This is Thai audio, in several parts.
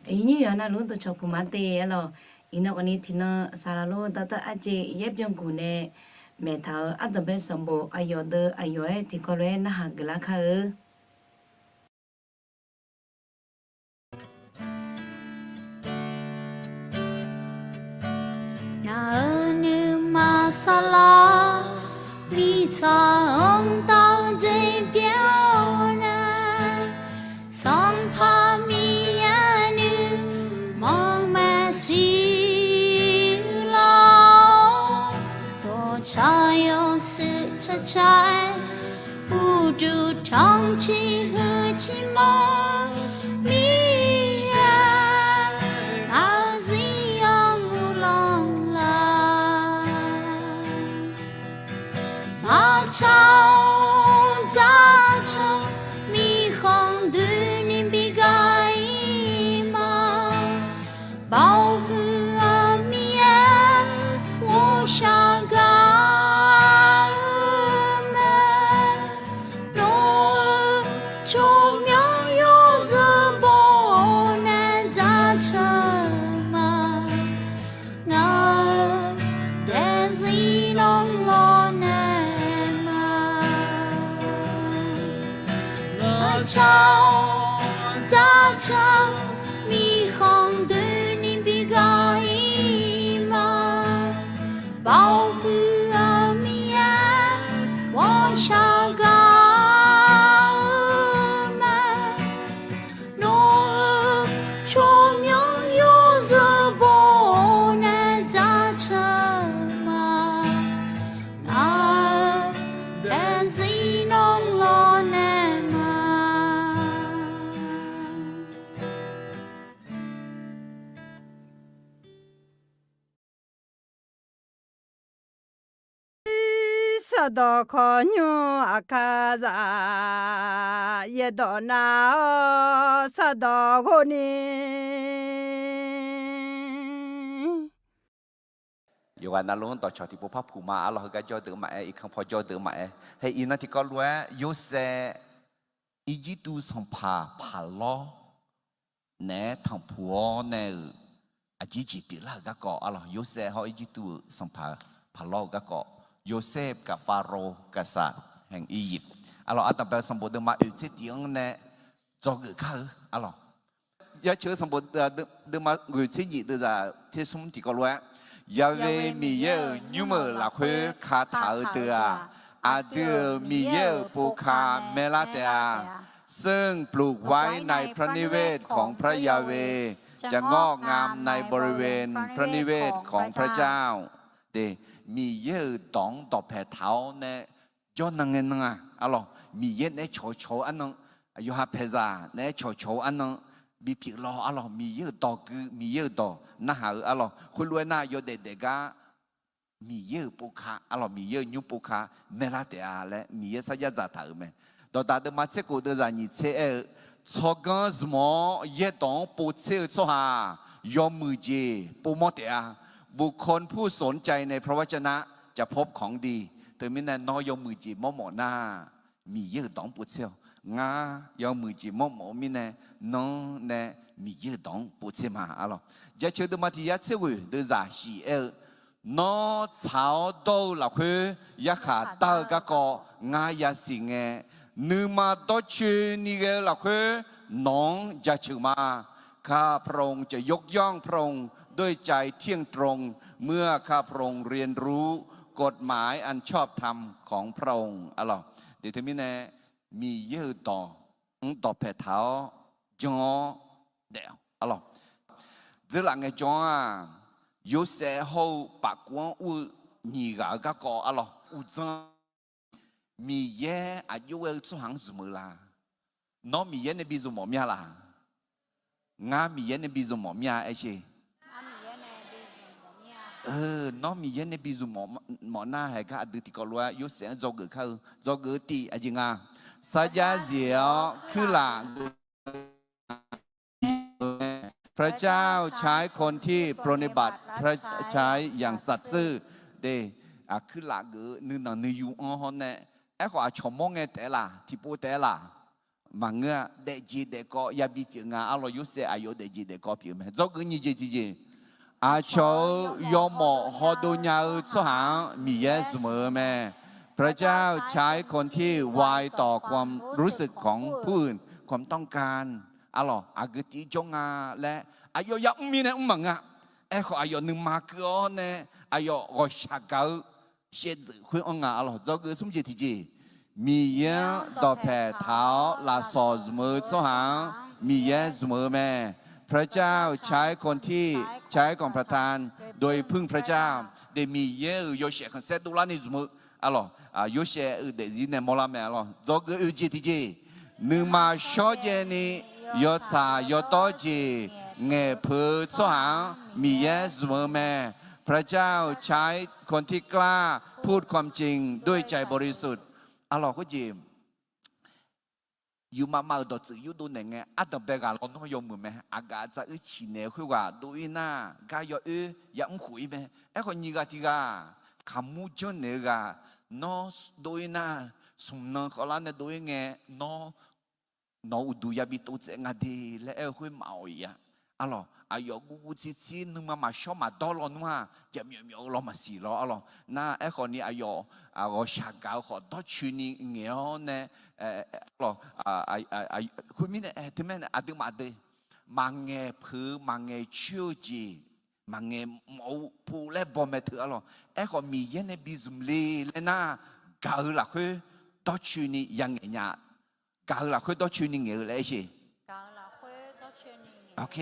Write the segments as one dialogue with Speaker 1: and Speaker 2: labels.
Speaker 1: ấy như là luôn tôi chọc phụ mát tê là ino cái này thì nó sao lo tao anh chị ép trong cụ nè mẹ thở ăn tao bé sắm bộ ayo ấy thì có lẽ nó hàng cái lá khờ
Speaker 2: nhà như mà xa la vì cha ông ta dễ béo nè sắm pha mi như mong mẹ xí lao tổ cha yêu sự cha trái u trụ trong chi hư chi mong mi cháu ra cháu mi không đưa niềm bi gai mà bao hư mi wo sha ga mẹ nó cho miao yo giờ bo nên ra chờ mà ngờ để gì nong lo cháu ra cháu mi không đưa niềm bi gai mà bao hư mi wo sha ga mà nó cho miang yo giờ bo nên ra chờ mà ngờ đến gì nong lo nè
Speaker 3: 사도 건유 아카자 예도나 사도 고니
Speaker 4: อยู่วันนั้นลุงต่อชอที่พวกพ่อผู้มาเราก็ย่อตื่นมาอีกครั้งพอย่อตื่นมาให้อินนั่นที่ก็รู้ว่ายูเซอีจิตูสัมภาพาล้อเน่ทางผัวเน่อาจิจิปิลาก็เกาะอะไรยูเซเขาอีจิตูสัมภาพาล้อก็เกาะโยเซฟกับฟาโรห์กษัตริย์แห่งอียิปต์อะไรอัตตาเปสมบูรณ์มาอุทิศยังเน่จอกข้าอะไรยาเชื่อสมบูรณ์เดิมมาอุทิศยิเดิมที่สมที่ก็รู้ยาเวมีเยอะยูเมอร์ละคุยคาถาเตืออาเดือมีเยอะปูคาเมลาเตียซึ่งปลูกไว้ในพระนิเวศของพระยาเวจะงอกงามในบริเวณพระนิเวศของพระเจ้าเดมีเยอะตองต่อแผ่เท้าเนี่ยย้อนนั่งเงินอ่ะอะไรมีเยอะเนี่ยโฉอันนั้นอยู่หาเพซาเนี่ยโฉอันนั้นมีผิดรออะไรมีเยอะต่อคือมีเยอะต่อน่าหาอะไรคุณรวยน่าโยเด็กก็มีเยอะปุขาอะไรมีเยอะยุปุขาเมลาเตียและมีเยอะสัญญาจัดถือไหมตอนตาเดิมมาเช็คกูเดินจากนี่เช็คชอกันสมอเยอะตองปูเช็คชัวร์ยอมมือเจปูมอเตียบุคคลผู้สนใจในพระวจนะจะพบของดีแต่มินันน้อยยอมมือจีมอหมอหน้ามีเยอะตองปุเชียวงายอมมือจีมอหมอมินันน้องเนมีเยอะตองปุเชียมาอะไรจะเชื่อตัวมาที่ยัดเชื่อเดินจากสีน้อชาวโตหลักคือยักขาตากะกองายาสิงเงนึมาต่อชื่อนี่เกหลักคือน้องจะชื่อมาข้าพระองค์จะยกย่องพระองค์ด้วยใจเที่ยงตรงเมื่อข้าพระองค์เรียนรู้กฎหมายอันชอบธรรมของพระองค์อะไรเดี๋ยวทีนี้เนี่ยมีเยอะต่อแผ่เท้าจอเดี๋ยวอะไรจะหลังไงจอ有时候把光有你个搞啊咯，有真米耶啊有个做行什么啦？那米耶那比做么咩啦？俺米耶那比做么咩哎些？น้องมีเย็นในปีจุหมอหน้าให้ข้าดูที่ก็รู้ว่ายุเสียงจอกเขาจอกตีอะไรจริงอ่ะสัญญาเสียวคือหลังพระเจ้าใช้คนที่ปรนิบัติพระใช้อย่างสัตย์ซื่อเดคือหลักนึกหนังนึกยูอ๋อเนี่ยไอ้ก็อาชมมองไงแต่ละที่พูดแต่ละ mà nghe để gì để có ya bị phiền à alo yếu sẽ ai yếu để gì để có phiền mà do cái như gì à cháu yo mò họ đôi nhau số hàng mi ye summer mà พระเจ้าใช้คนที่ไวต่อความรู้สึกของผู้อื่นความต้องการอะหรออากติจงอาและอายอยามีเนี่ยมังอ่ะขออายอนึงมาเกอเนี่ยอายอก็ชักเกาเสียดคุยองอ่ะอะหรอเจ้าก็สมจิตที่จีมีเยอะต่อแผ่เท้าลาสอสมือสหางมีเยอะสมือแม่พระเจ้าใช้คนที่ใช้ของประทานโดยพึ่งพระเจ้าได้มีเยอะโยเชคันเซตุลานิสมือalors yo she de zine mola me alors zog uji tiji numa shoje ni yo cha yo to ji nge phu so hang mi ye zmo me พระเจ้าใช้คนที่กล้าพูดความจริงด้วยใจบริสุทธิ์ alors ก็จีอยู่มาดอจือยู่ดูเนี่ยไงอัตเบกาลอนยมมือไหมอากาศจะอึชิเนคือว่าดูน่ากายยังคุยไหมคนนี้ก็ที่ก็คำมุ่งจนเนี่ยก็น้อดูน่าสมนังเขาล้านเนี่ยดูยังไงน้อดูยาบิตุเจงดีและคุยเมาอีกอะหรออายกูซีนึงมาชอบมาดอลนัวจะมีเรามาสีล้ออะหรอน่าคนนี้อายชักเกาขอดอชุนีเงี้ยเนี่ยหรอคุณมีเนี่ยที่แม่อดีมาดีมังเงผือมังเงชิวจีมังเงหมูผู้เล่บอมเมถืออะหรอคนมีเย็นในบิซุมลีเลยน่าเกาหลักคือดอชุนียังเงี้ยเกาหลักคือดอชุนีเงี้ยเลยสิ โอเค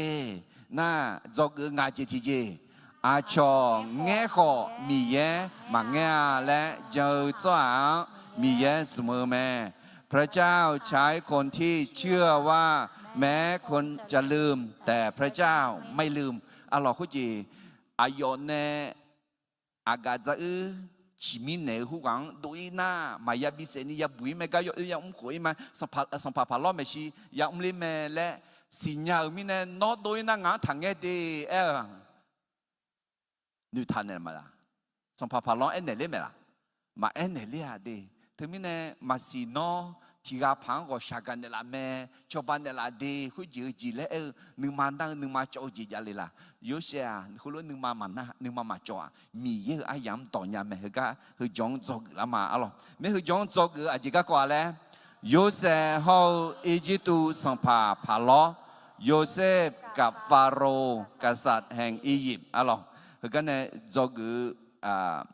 Speaker 4: น่าจอกงานจิตจีอาชอเงี้ยขอมีเย่มาเงี้ยและเจ้าสาวมีเย่เสมอแม่พระเจ้าใช้คนที่เชื่อว่าแม้คนจะลืมแต่พระเจ้าไม่ลืมอัลลอฮฺคุจีอายอนเนอากาจะชิมินเนหุกังดูน่ามายาบิเซนียาบุยเมกายอยาคุยมาสัมผัสพาล้อเมชียาลิเมและสิญญามีเนี่ยนอโดยนั่งงานทางเงดีนูทันเนี่ยมาละสัมภาระล้อเอ็นเนเล่ไหมล่ะมาเอ็นเนเล่อะดีถึงมีเนี่ยมาสีนอที่กาพังก็ชักกันเนี่ยละแม่ชาวบ้านเนี่ยละดีคุยจีเล่นึงมาดังนึงมาโจจีจะเลยล่ะยูเสียคุณรู้นึงมามันนะนึงมาโจมีเยอะอายามต่อยามแม่เฮก็เฮจงจอกละมาอะไรไม่เฮจงจอกอาจจะก็กว่าแล้วยูเสียเขาอีจิตุสัมภาระโยเซฟกับฟาโรห์กษัตริย์แห่งอียิปต์อะหรอคือกันเนี่ยจอกือ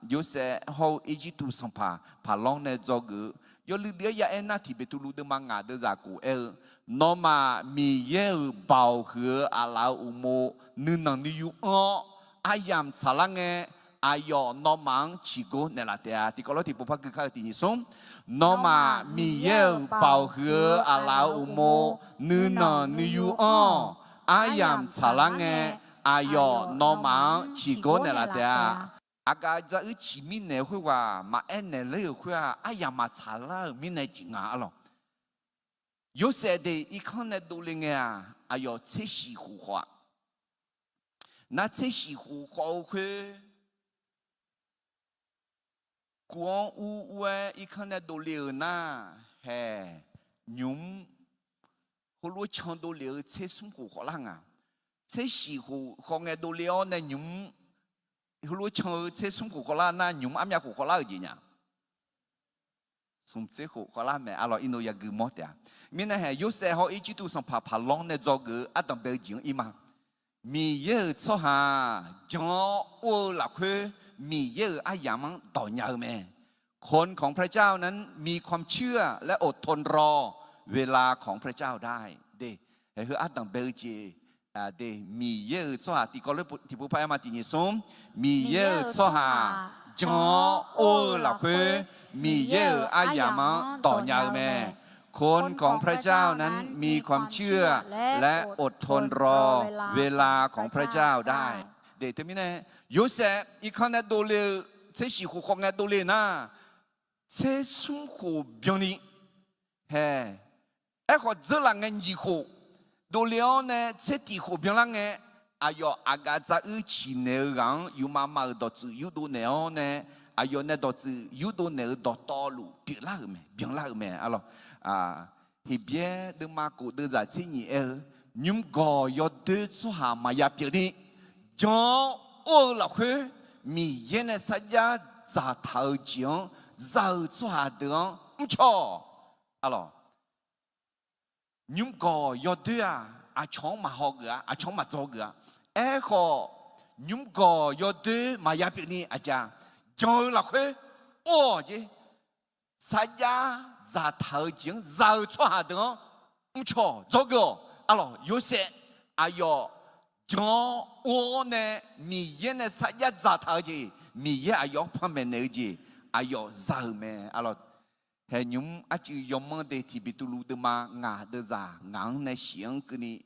Speaker 4: โยเซฟเขาอียิปต์สัมภาพาลองเนี่ยจอกือยลิเดียยาเอ็นนาที่เปตุลูดมังงาเดจากูนอมามีเยอเบาหืออาลาอุโมนึนังนิยูอายามสลังเงอายอนอมังชิโกเนลาเตียที่ก็เราที่ปุ๊บพักคือข้าที่นิสมนอมามีเยอเบาหืออาลาอุโมนึนังนิยูอายามสลังเงอายอนอมังชิโกเนลาเตียอากาศจะชิมินเนคุยว่ามาเอ็นเนเลยคุยว่าอายามาสาระมินเนจิงาอะไร有些的一看呢都灵啊，哎呦，这西湖话，那这西湖话去，光乌乌一看呢都灵呐，嘿，牛，好多唱都灵，这什湖话啷啊？这西湖话呢都灵呢牛，好多唱这什湖话啷那牛阿咩湖话啷个呀？สมเสกขอลาแม่อร่อยอินโดยากือหมดอ่ะมีนะฮะยุเสเขาอีจิตุสัมภาพลองในจอกืออัตตเบลจิงอีมามีเยอะสหาจอโอหลักคือมีเยอะอายามังต่อยาวแม่คนของพระเจ้านั้นมีความเชื่อและอดทนรอเวลาของพระเจ้าได้เด้คืออัตตเบลจีเดมีเยอะสหาที่ก็เลยที่ผู้พายมาตินิสมมีเยอะสหาจอโอหลักคือมีเยอะอายามะต่อยาวแม่คนของพระเจ้านั้นมีความเชื่อและอดทนรอเวลาของพระเจ้าได้เดี๋ยวมีนะยูเซฟอีกคนนั้นดูเลยเชื่อสิหูของนั้นดูเลยนะเชื่อสุนหูเบียนี่เฮ้ไอ้คนจะหลังเงินยี่หูดูเลยนะเชื่อที่หูเบียหลังเงินอายออากาศจะชินเนรังอยู่มาดอจือยู่ดูเนอเนี่ยอายอเนี่ยดอจือยู่ดูเนอดอตอลูเบียล่าเมเบียล่าเมอะไร thì biết đứa mà cụ đưa ra chỉ nhỉ nhưng có yo đưa cho hà mà ya biểu đi cho ô là khuê mi yên này saja za thao chiang za cho hà đường cho alo nhưng có yo đưa à chong mà học gà à chong mà做gà khó nhưng có yo đưa mà ya biểu đi à cha cho là khuê ô chứ saja za thao chiang za cho hà đường cho做个alo有些哎呦。cho ô nè mi yên nè sa ya za thao gì mi yên ai yo phan mẹ nè gì ai yo za mẹ alo hè nhung á chữ yom mơ de thì bị tu lu de ma ngà de za ngang nè xiang cái này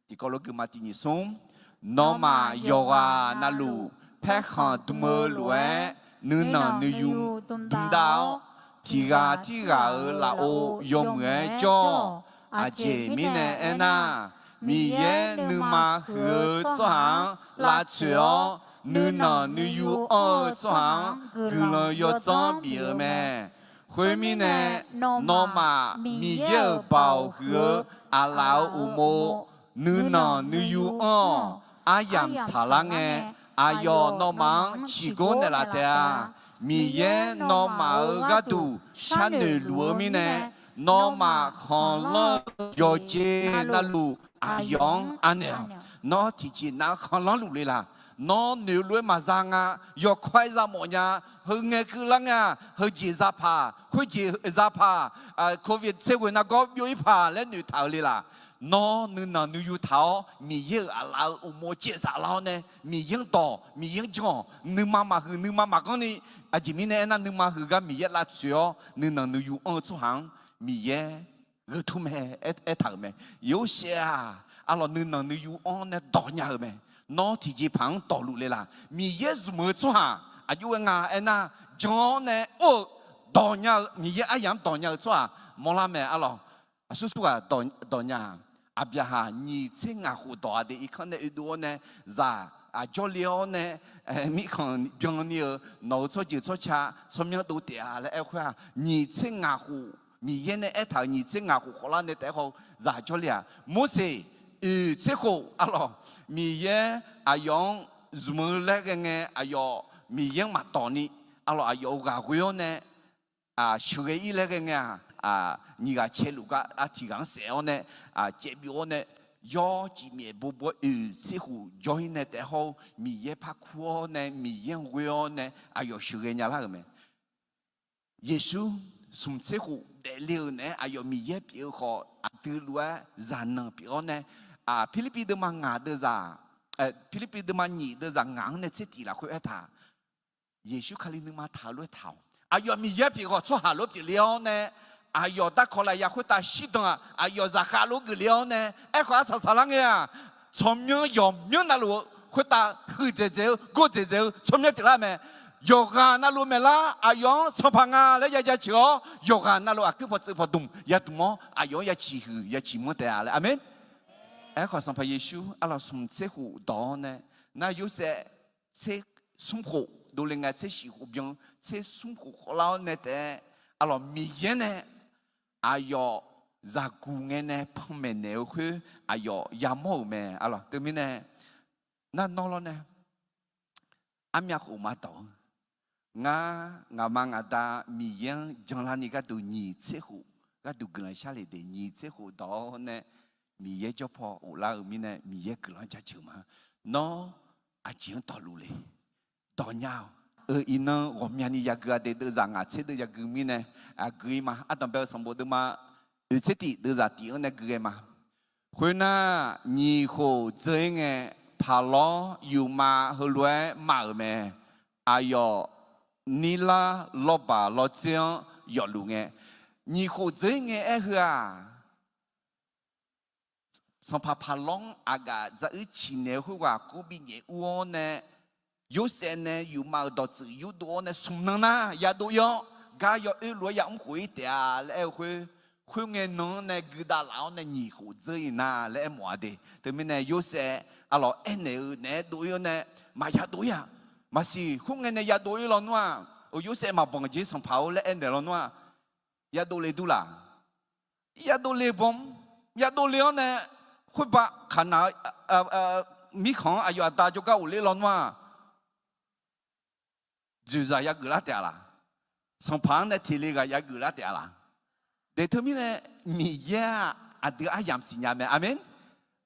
Speaker 4: thì có lúc cái mà tin sum nó mà yoga na lu phép khăn tu mơ lue nữ nà nữ yu tum đào thì gà ở là ô yom nghe cho à chị mi nè na mi ye nữ mà hứa cho hàng là chuyện nữ nà nữ yu ở cho hàng cứ là yo cho bia mẹ hồi mi nè nó mà mi ye bảo hứa à lão u mô nữ nà nữ yu ở à yam cha la nghe à yo nó mang chỉ có nè là thế mi ye nó mà ga tu sa nữ lúa mi nè nó mà khon lo yo che na lu ayong anel nó thì chỉ na khon lo lu le la nó nếu lối mà ra nga yo khoai ra mọi nhà hơi nghe cứ lắng à hơi chỉ ra pa hơi chỉ ra pa covid sẽ quên na có yếu pa lên nữ thảo le la nó nữ nào nữ yếu thảo mi yêu à lao mua chia sẻ lao nè mi yêu to mi yêu cho nữ mà con đi chỉ mi nè na nữ mà hư ga mi yêu là chuyện nữ nào nữ yếu ở chỗ hàng mi yêu người thu mẹ thằng mẹ yếu xe à lo nữ nào nữ yếu ở nè đỏ nhà mẹ nó thì chỉ phẳng đỏ lụ lên là mi yêu mua chỗ hàng yếu ngà na cho nè ô đỏ nhà mi yêu ai làm đỏ nhà chỗ à mua la mẹ lo叔叔啊，đỏ nhà à bây giờ nhị thế ngà hồ đỏ de, ít con này đua nè, ra à cho liao nè, mi con biếng nhiều, nấu cho chỉ cho cha, cho miếng đồ địa là em khoa, nhị thế ngà hồ, mi yên nè thằng nhị thế ngà hồ khó là nè tại hồ, ra cho liao, mua gì, thế hồ, alo, mi yên à yong zoom lại cái nghe à yo, mi yên mặt đỏ nè, alo à yo gà quail nè, à sữa ý lại cái nghe à你个切路个啊提纲少呢啊这边呢要几面不似乎要呢得好米也怕苦呢米也会呢啊要学人家那个没耶稣从似乎得了呢啊要米也比好啊得路啊人呢比呢啊菲律宾的嘛牙的啥菲律宾的嘛你的啥硬呢这地了会他耶稣看你能嘛讨论讨啊要米也比好做下路比了呢啊哟，打可来也会打西东啊！啊哟，在哈路个了呢？哎，花啥啷个呀？从明有明那路会打黑姐姐、哥姐姐，从明的啦没？有啊那路没啦？啊哟，上旁啊，来也叫有啊那路啊，cứ跑动，也动么？啊哟也起去，也起么的啊？阿门。哎，好上旁耶稣，阿拉从这户到呢，那有些这生活都另外这西湖边，这生活好老呢的，阿拉米烟呢？啊哟，在古人呢旁边呢去，啊哟也冇咩，啊咯，对面呢，那孬了呢，阿咪好嘛多，我嘛打米样，将来你个都二次户，个都个人下来的二次户到呢，米也就破，我拉后面呢，米也个人家就嘛，孬啊讲道路嘞，道鸟。ina romiani yaga de zanga che de yaga mine agri ma atambe sambo de ma ucheti de za ti ne gre ma huina ni ho zenge palo yuma holwe ma me ayo nila loba lo jian yo lu nge ni ho zenge e hua sampa palong aga za uchi ne huwa ku bi ne uo ne有些呢，有毛到自由多呢，松能呐，也都要，家要一路也唔会的啊，来会眼能呢，给大佬呢，你好这呐，来么的，对面呢，有些阿老呢都要呢，嘛也都呀，嘛是眼呢也都要咯喏，有些嘛帮着上跑来了喏，也都来都啦， ya do le bom ya do le ne khui ba khana mi khong ayo ta jo ka u le lon ma ju za ya gu la tia la song pang ne ti le ga ya gu la tia la de tu mi ne mi ya a de a yam si nya me amen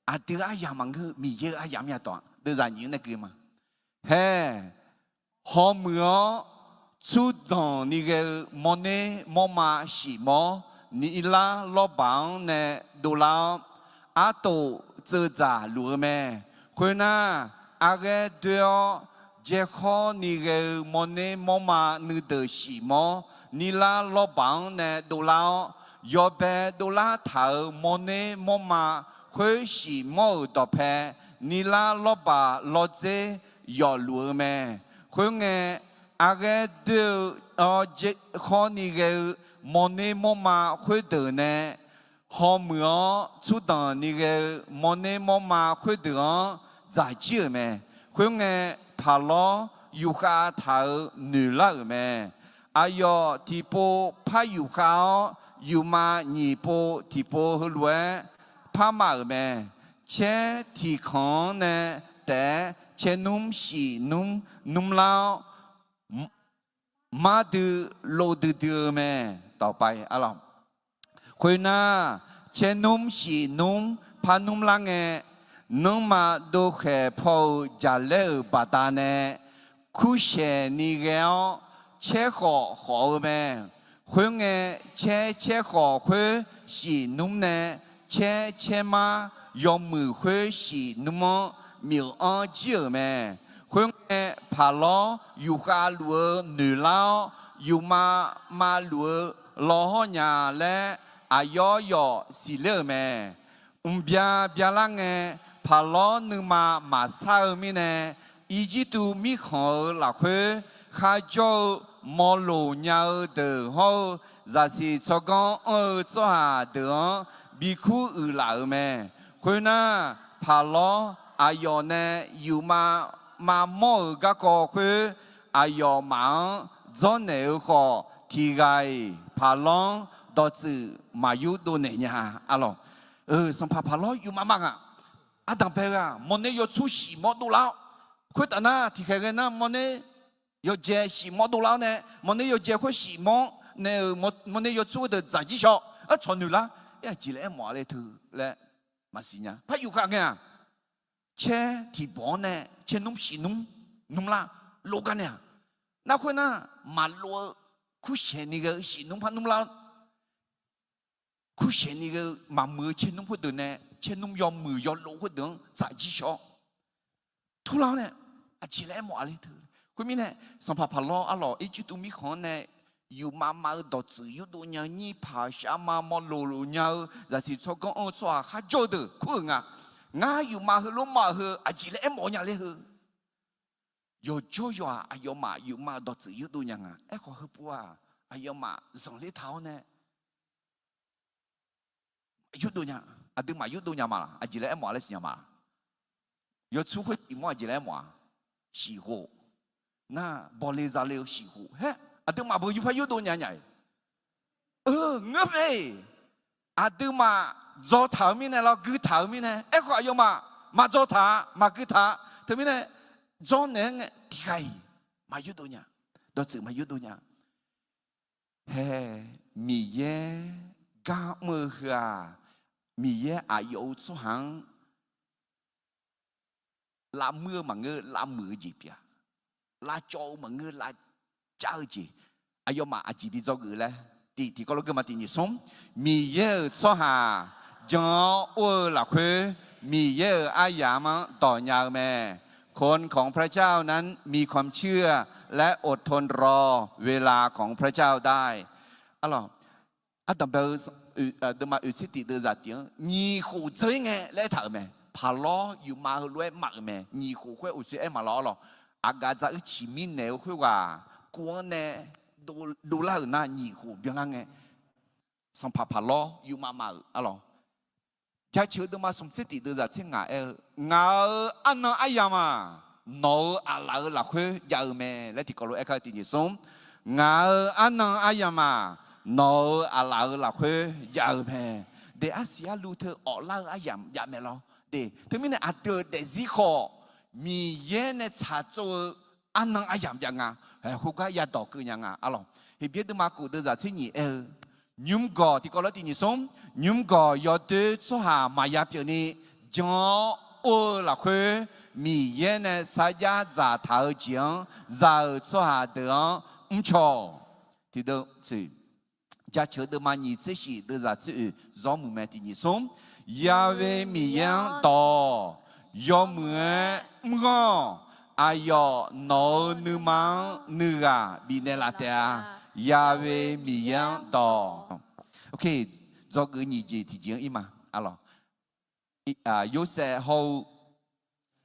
Speaker 4: a de a yam mang mi ye a yam ya to de za ni ne ge ma he ho mu出动你个莫呢莫嘛是莫，你拉老板呢都拉阿都做咋路咩？可那阿个对哦，结果你个莫呢莫嘛你的是莫，你拉老板呢都拉要白都拉头莫呢莫嘛会是莫的拍，你拉老板老子要路咩？可个。阿个对这可你个莫呢莫嘛会得呢，好么出当你个莫呢莫嘛会得在这咩？会个他老有下头女了咩？哎哟，提波怕有下有嘛你波提波和乱怕嘛咩？且提康呢？แต่且นุ่มสีนุ่มแล้ว มาดูโลดูแม่ต่อไปอะไรคุยน่าเชนุ่มสีนุ่มพานุ่มลังเงนุ่มมาดูแค่พอจะเล่บาตาเนคู่เชนี่แกเชขอแม่คุยเงเชขอคุยสีนุ่มเนเชมายอมมือคุยสีนุ่มมีอันเจือแม่คุยพาล้ออยู่กาลัวหนือล้ออยู่มาลัวล้อหยาและอายอยอสิเลแม่เบียลังพาล้อนึมาซามีเนอีจิตูมีของหลักเพื่อข้าเจ้ามอลูญาเดือหัวจะสิชกงจ้าเดือบิคูหลาแม่คุยน่าพาล้ออายอเนอยู่มาโมก็คืออายอมังจนเนื้อขอที่ไงพาลองดอจือมาอยู่ตัวเนี่ยอะไรสัมผัสพาลออยู่มาอ่ะอาดังเปร่ามันเนี่ยอยู่ชุสีมอดูแล้วคุยแต่น่ะที่แค่นั้นมันเนี่ยอยู่เจสีมอดูแล้วเนี่ยมันเนี่ยอยู่เจคุยสีมอเนี่ยมันเนี่ยอยู่ชุดใจจีชอชนอยู่ละจีเลยหมอเลยถือและมาสิเนี่ยพาอยู่ข้างเนี่ยเช่ที่บ้านเนี่ยเช่นุ่มสีนุ่มละโลกันเนี่ยนักคนน่ะมาโลคู่เชนี่ก็สีนุ่มพันนุ่มละคู่เชนี่ก็มามือเช่นุ่มพูดถึงเนี่ยเช่นุ่มยอมมือยอมโลพูดถึงใจจีชอทุเราเนี่ยจีเลยหมอเลยถือคุณมีเนี่ยสัมผัสพลออะไรอีจิตุมีของเนี่ยอยู่มาดอจือยู่ตัวเนี่ยนี่ผาชามามอโลเนี่ยจะสิชอบก็สว่าข้าโจดคุณอ่ะง่ายอยู่มาเหรอล้มมาเหรออาจีเลยหมอเนี่ยเลยเหรอยอจ่อยอายมาอยู่มาดอจือยู่ตัวเนี่ยไอ้ขอเหรอปัวอายมาส่งเลี้ยเท้าเนี่ยอยู่ตัวเนี่ยอาดึงมาอยู่ตัวเนี่ยมาอาจีเลยหมอเลยสิมายอชูคุยอีหมออาจีเลยหมอสีหัวน่าบอลเลยจะเลี้ยวสีหัวเฮ้อาดึงมาบุญพายุตัวเนี่ยไงเงือบเลยอาดึงมาจอถามีเนี่ยเรากือถามีเนี่ยเอ้ขอยมาจอถามากือถาเธอมีเนี่ยจอเนี่ยที่ใครมายุตัวเนี่ยดอจือมายุตัวเนี่ยเฮ้มีเย่กาเมื่อเหรอมีเย่อายุสุหังลาเมื่อมังเงลามือจีเปียลาโจมังเงลาเจ้าจีอายุมาอาจีบีจอกือเลยที่ก็รู้กันมาที่นี่สมมีเยอะสหาจงอ้อหลักคือมีเยอะอายามันต่อยาวแม่คนของพระเจ้านั้นมีความเชื่อและอดทนรอเวลาของพระเจ้าได้อะไรอาดัมเบลเดินมาอุสิติเดินจากเดียวยี่หูเจ๊งไงและถามแม่พาล้ออยู่มาเรื่อยมากแม่ยี่หูค่อยอุสิเอ็มมาล้อหรออากาศจะอุชิมินเนวค่อยว่ากวนเนดูแลหน้ายี่หูเบียงนั่งไงสัมผัสพาล้ออยู่มาอะไรจะเชื่อเดินมาสมสิติเดินจากเชียงงาอันนั้นอายามาโนอะไรหลักคือยาวแม่และที่ก็รู้เอ็กซ์ที่นี่สมงาอันนั้นอายามา นออะไรล่ะคุยยาวแม่เดี๋ยวอาเซียรู้เธอออกเล่าอะยามแม่เราเดี๋ยวถึงมีเนี่ยอาเตอเดซิคอมีเย็นเนี่ยชาโจอันนั้นอะยามยังไงหุกะยาดอกคือยังไงอะหรอเฮ้ยเบียดมากูเดจะที่นี่ยุมก่อที่ก็แล้วที่นี่ส่งยุมก่อยอดสุหามายาเปียนี่จังโอล่ะคุยมีเย็นเนี่ยสายาจะเท้าเจียงจะสุหาเดือชอที่เดิมสิ家求的嘛，你这些都是这绕木门的你送，亚维米样道，要么么，哎哟，闹你忙你啊，比那拉的啊，亚维米样道。OK， 这个你就提醒一嘛，啊咯，有时候。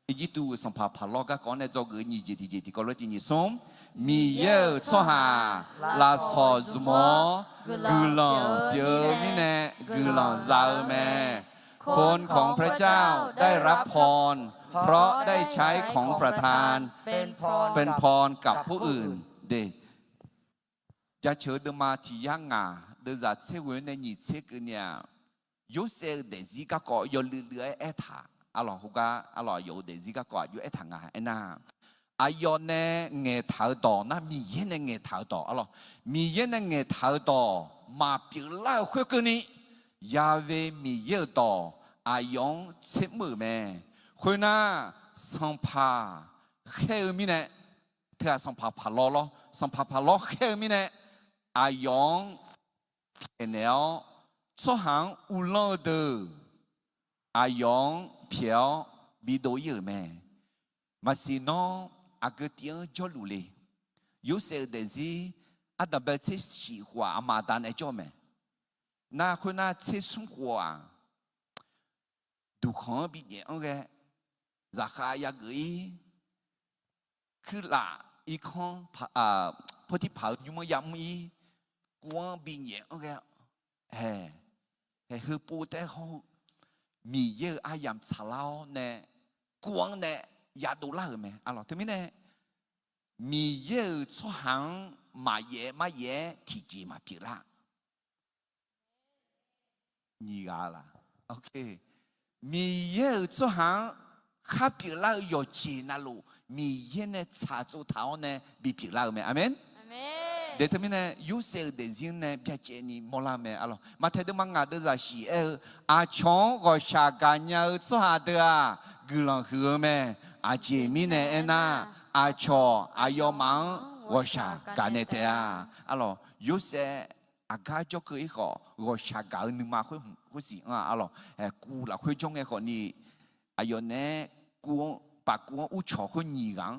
Speaker 4: 一度上爬落个讲呢，这个你就提个了，你送米有错哈，拉错什么？กุลองเดียวมิเนกุลองเราแม่คนของพระเจ้าได้รับพรเพราะได้ใช้ของประทานเป็นพรกับผู้อื่นเดจะเชิญมาที่ยังงาเดินจากเชเวนในนี่เชกเนี่ยยูเซเดซิกาก็ยลือเลือเอถาอร่อยฮุกะอร่อยอยู่เดซิกาก็อยู่เอถางาเอน่าอายอนเน่เงยเท้าต่อนะมีเย็นเงยเท้าต่ออร่อยมีเย็นเงยเท้าต่อมาเปลี่ยนเล่าคุยกันนี้ยาเวมีเยอะต่ออายองเช็ดมือแม่คุยน่าสัมภาเขี้ยวมิเน่เธอสัมภาพาล้อสัมภาพาล้อเขี้ยวมิเน่อายองเห็นแล้วสหังอุลอเดออายองเพียวบิโดเยอะแม่มาสิน้องอาเกตียจอลุเลยยูเซเดซีอาดับเบิลเชสีหัวอามาดานไอจอมน่าคนน่าเชสงหัวดูของบิเนโอเคราคายาเกยคือละอีกของพอที่เผาอยู่มั้ยยังมีกวางบิเนโอเคเฮ้คือปูแต่เขามีเยอะอายามชาลาเนี่ยกวางเนี่ยยาดูล่าไหมอ่ะหรอถึงไม่แน่มีเยอะชั่วหังมาเย่ที่จีมาพิลานี่กาละโอเคมีเยอะชั่วหังข้าพิลาอยู่จีน่าลูมีเยอะเนี่ยชาจูเท้าเนี่ยบีพิลาไหมอาเมนเดี๋ยวถึงไม่แน่ยูเซลเดซินเนี่ยพิจารณาโมลาไหมอ่ะหรอมาเทดูมังงะเดซ่าชีอาชงก็ชากันยาชั่วหาเดากุลังหัวแม่อาเจมิเนเอน่าอาชออายอมังวชาการเนเตอาอะลอยูเซอากาจก็อีกก็วชาการนึมาคุยสิอะลอกูละคุยจงเอก็นี่อายอเนกูปากกูอุชอคุยนี่กัง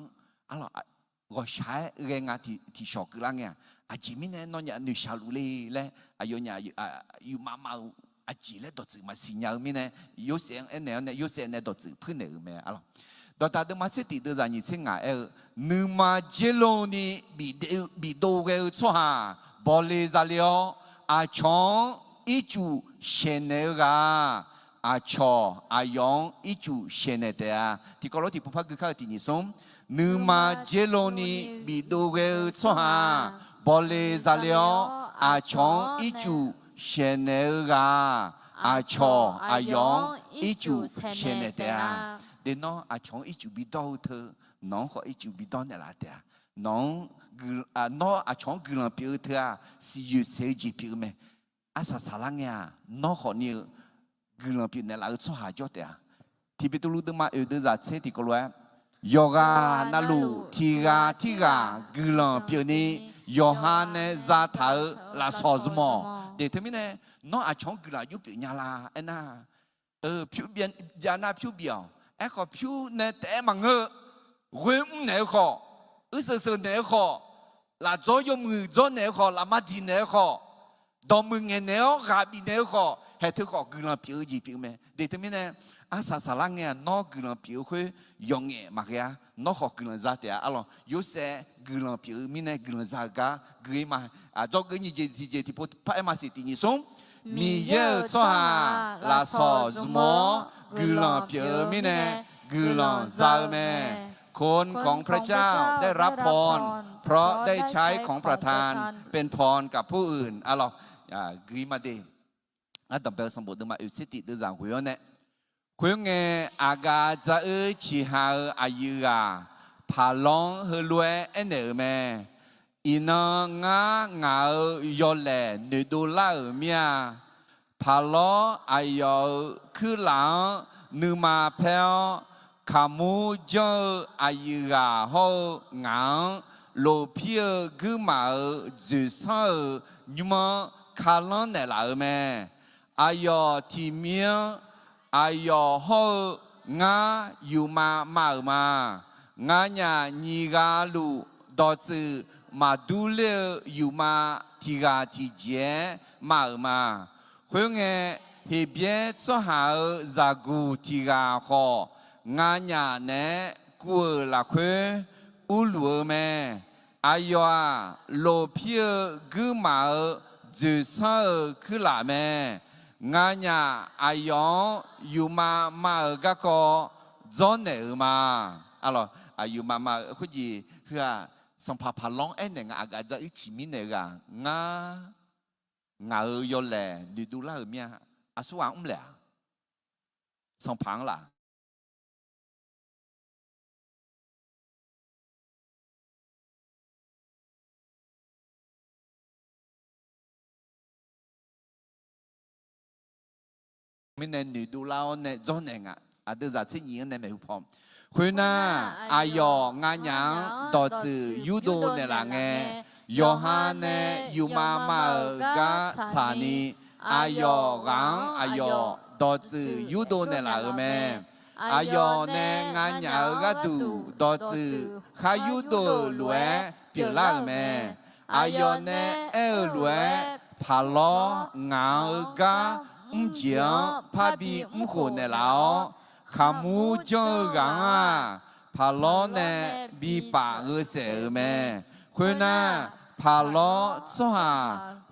Speaker 4: อะลอวชาเรงาที่ชอกุลังเนี่ยอาเจมิเนนอนยานุชาลุเลเลอายอเนี่ยอยู่มาอาจีเลดอจืมาสิญญามิเนยูเซเอเนเนยูเซเนดอจืพื้นเนเมอะลอ到他的马车底的人，你听啊，你妈接龙的比多个错哈，玻璃材料啊，从一组现那个啊，从啊用一组现那的啊，ที่ก็รถที่ผู้พักคือข้าวที่นี่ส่ง你妈接龙的比多个错哈，玻璃材料啊，从一组现那个啊，从啊用一组现那的啊。เดนน้องอาชงอีจูบิดอเธอน้องขออีจูบิดอเนี่ยละเดียน้องน้องอาชงกุลังเปียเธอสิยูเซจิเปียไหมอาสาสาลังเนี่ยน้องขอเนี่ยกุลังเปียเนี่ยละชัวหาจอดเดียที่ไปตุลุดมาเดือดจัดเสที่ก็รู้ยอกานาลูทีกากุลังเปียนี่ยอฮันเนซาทาลาซอสมอเดี๋ยวทำไมเนี่ยน้องอาชงกุลังยุบเปียเนี่ยละน่ะผิวเบียนยาหน้าผิวเบียวไอ้ข้อผิวเนี่ยแต่มังเงอเว้ยเนี่ยข้อเสือเนี่ยข้อละจอยมือจอเนี่ยข้อละมาดีเนี่ยข้อดอมือเนี่ยกาบีเนี่ยข้อให้เธอข้อกุลังผิวจีผิวไหมเดี๋ยวทำไมเนี่ยอาสาสาลังเนี่ยน้องกุลังผิวคุยยองเงี้ยมากเลยน้องข้อกุลังจัดเดียอะไรยูเซ่กุลังผิวมีเนี่ยกุลังจัดกะกุยมาจอกุยที่พูดพระเอ็มสิตินิสงมีเยอะชัวลาซอสมอกุลังผิวมีเนี่ยกุลังจัดแม่คนของพระเจ้าได้รับพร เพราะได้ใช้ของประทานเป็นพรกับผู้อื่นalors grimade ada bel sambut de ma usiti de zang huyone khuyenge aga za chi ha ayira palong helue ene me ina nga yole ne do la mia palo ayo khư lang nu ma pheo kamu jo ayira ho ngang lo pia gu ma ju sa nyuma kalan ne la me ayo ti mia ayo ho nga yu ma nga nya ni ga lu do zi ma du le yu ma ti ga ti je ma hui nge he bie so ha za gu ti ga ho nga nya ne ku la khwe u lu me ayo lo pia gu ma ju sa khu la me nga nya ayon yu ma ga ko zone ma alors ayu ma khu ji hua sang pa pa long en nga aga za chi mi ne ga nga yo le du du la mia asu ang le sang pang la mình nên nữ đu lao nè do nè ngạ đưa ra chỉ nhiều nè mấy phong khuyên na ayo nga nhang đo chữ yudo nè là nghe yohan nè yumama ga sani ayo gang ayo đo chữ yudo nè là me ayo nè nga nhang ga du đo chữ kha yudo lue biểu la me ayo nè lue palo nga ga chiang pa bi khổ nè lão kamu cho gang palo nè bi pa se me khuyên na palo cho ha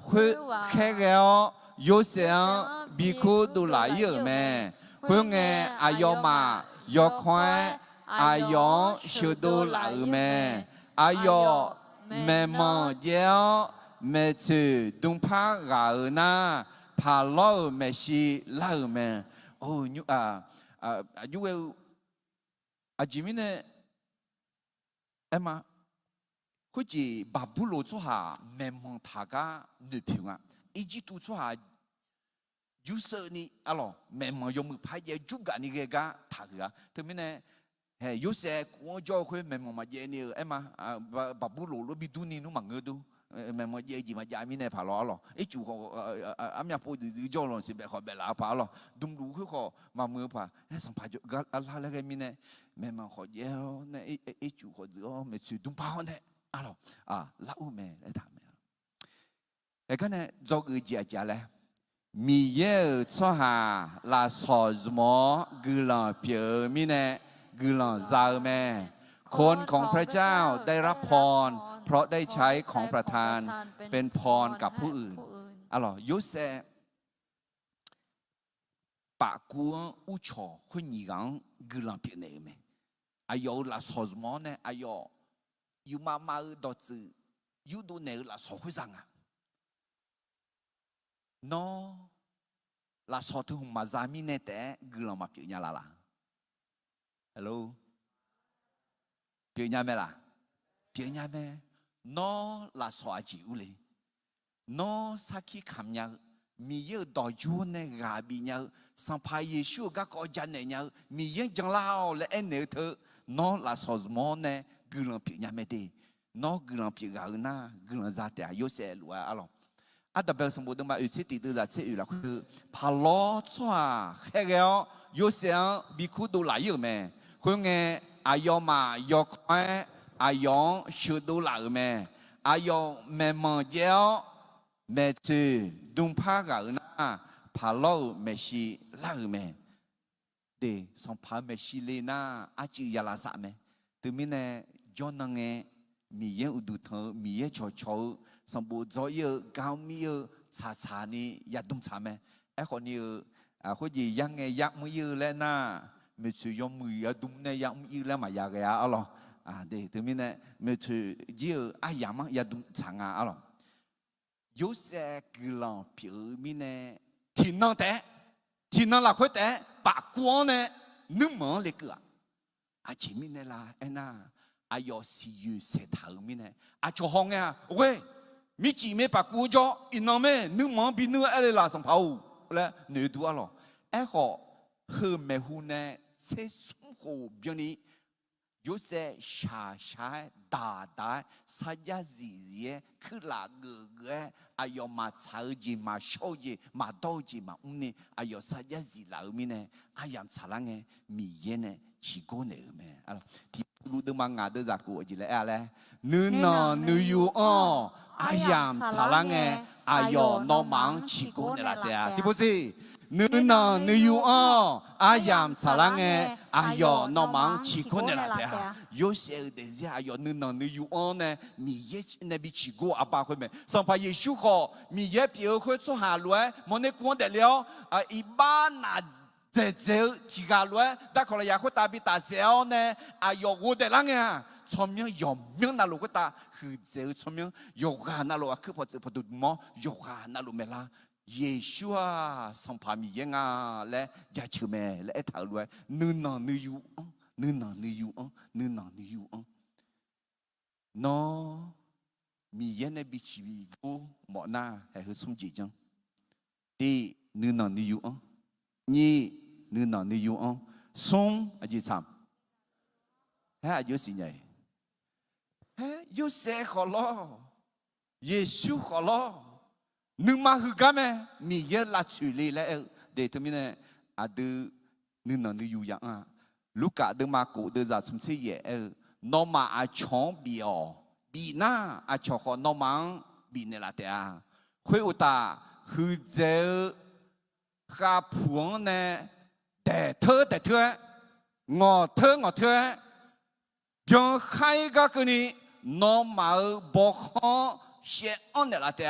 Speaker 4: khuyên khe gạo yo sang bi khu du lại me khuyên nghe ayo ma yo khoe ayo shu du lại me ayo me mo gieo me chữ dung pa gạo na pa lo me shi la me oh you you will ajimine emma ku ji babulo cho ha me mong tha ga nu phiu nga iji tu cho ha you se ni alors me mong yo mu pa ye ju ga ni ge ga tha ga tu mine he you se ko jo khwe me mong ma ye ni emma babulo lo bi du ni nu ma nge du mà mọi gì mà giải mi này phải lo ít chủ họ ám nhà phụ từ do rồi sẽ bị họ bị lá phải lo đúng đủ cái họ mà mưa phải xong phải cho Allah là cái mi này mà họ gieo này ít chủ họ giữa mà chủ đúng bao này lão mẹ để thằng mẹ cái này do người trẻ trẻ này mi ye cho hà là sò mỏ gửi lòng phía mi này gửi lòng giao mẹคนของพระเจ้าได้รับพรเพราะได้ใช้ของประทานเป็นพรกับผู้อื่นalors yo sẽ把国乌桥会你讲格朗别内没，ayo là sò mỏ này ayo you mama đó chữ you do này là sò会rằng nó là sò thứ hùng mà ra mi này té格朗mà biểu nhà là hello biểu nhà mẹ là biểu nhà mẹ nó là sò chịu liền nó saki khăm nhau mi yêu đòi chúa này gà bị nhau sang phải Giêsu các con dân này nhau mi yêu chẳng lao là anh nữ thơ nó là sò mỏ này gửi lòng biểu nhà mẹ đi nó gửi lòng biểu gà na gửi lòng ra để yêu sẽ lúa alo à đặc biệt sông bồ đông mà ưu tiên từ là sẽ ưu làคือพาล้อชัวแค่แล้วyêu sẽ bị khu đồ lại yêu mẹคือไงayo ma yo khoe ayo shu do la me ayo me mo yeo me tu dung pa ga na pa lo me shi la me de son pa me shi le na a chi ya la sa me tu mi ne jo na nge mi ye u du tho mi ye cho cho son bu zo ye gao mi ye cha cha ni ya dum cha me e ko ni ko ji yang nge yak mu ye le na mình sử dụng mười đúng này dạng như là mà già cái alo 啊，对，对面呢，没去有啊样嘛，也都长啊，啊咯。有些个人表面呢，天能的，天能拉快的，把光呢，你们那个啊，前面的啦，哎呐，啊要是有石头面呢，啊就好呀，喂，米几没把光着，一弄没，你们比你爱来拉上跑，来，你多啊咯，哎好，后面户呢，在生活边里。有些傻傻大大，啥呀子子，去哪个哎呦嘛炒子嘛烧子嘛刀子嘛呢？哎呦啥呀子老面呢？哎呀炒啷个米烟呢？吃过呢没？啊，提路都嘛牙都咋过去了啊嘞？你那你有哦？哎呀炒啷个？哎呦老忙吃过呢啦的啊，对不是？你那你有哦？哎呀炒啷个？哎呦老忙吃过呢啦的啊。有些的是哎呦，你那你有哦呢？米也那边吃过阿爸会没？上排也修好，米也比如会做下来，莫那光得了啊！一般那在这几个来，但可能也会打比打小呢。哎呦，我的啷个？聪明有命那路个打，是这聪明有哈那路啊，可不这不都么？有哈那路没啦？耶稣啊，上排米也啊，来家球没来讨论，你那你有哦？你那你有啊？你那你有啊？喏，米烟那比起多，莫那还是从几张？第你那你有啊？你那你有啊？送啊就惨，哎有事呢？哎有谁好咯？耶稣好咯？你妈去干咩？米烟拉处理了，对他们呢？啊都你那你有样啊？ลูกกะเดิมากูเดินจากสมศรีเย่น้องมาอาช่องบีอบีน่าอาช่องของน้องมังบีเนี่ยละแต่คุยอุตาคือเจอข้าพวงเนี่ยแต่เธองอเธอยังใครก็คือนี่น้องมาบอกเขาเสียอันเนี่ยละแต่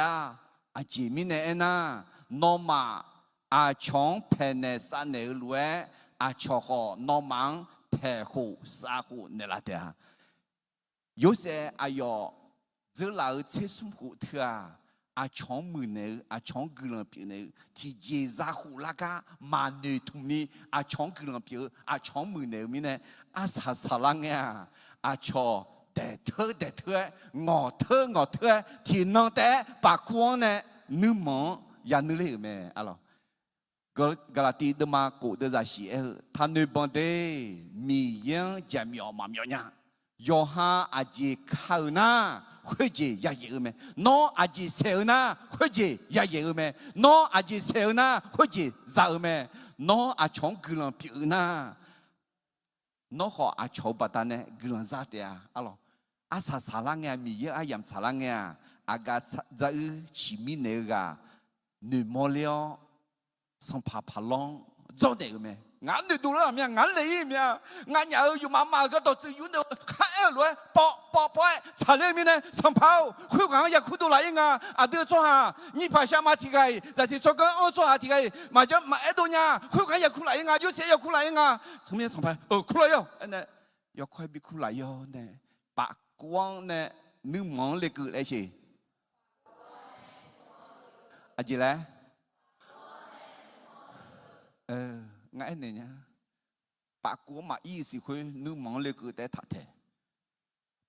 Speaker 4: อาจีมิเนี่ยนะน้องมาอาช่องเพนเนี่ยสันเนี่ยรวยอาชอบน้องมังเทหูสาหูเนี่ยละเดีย有些哎呦，这老车生活特啊，抢门呢，啊抢个人票呢，提前啥户那个蛮女同呢，啊抢个人票，啊抢门呢面呢，啊啥啷个啊抢得特，我特，天能得把光呢，你忙也你来没啊咯？Galati dema ko de zashi tanu bande mi yang jamio ma mio nya yo ha aji khauna khuje ya ye me no aji seuna khuje ya ye me no aji seuna khuje za me no a chong gulan pi na no ho a chou bata ne gulan za de alo asa salang ya mi ye ayam salang ya aga za chi mi ne ga ne mo leo上爬浪做的咩？眼你ดูแล้ว咩？眼你咩？眼有อยู่มาก็ตัวจะอยู่ในข้าเลยปอ查里面呢上跑，会讲也哭到来应啊！啊，都做下，你爬下马蹄个，但是做个我做下蹄个，嘛就嘛一度呢，会讲也哭来应啊，有些也哭来应啊，从面上跑，哭来哟，呢，要快比哭来哟呢，白光呢，你忙那个那些，阿姐嘞？ngay này nhá, bà của mà ý sĩ khuê nữ mong lê cứ để thật thế,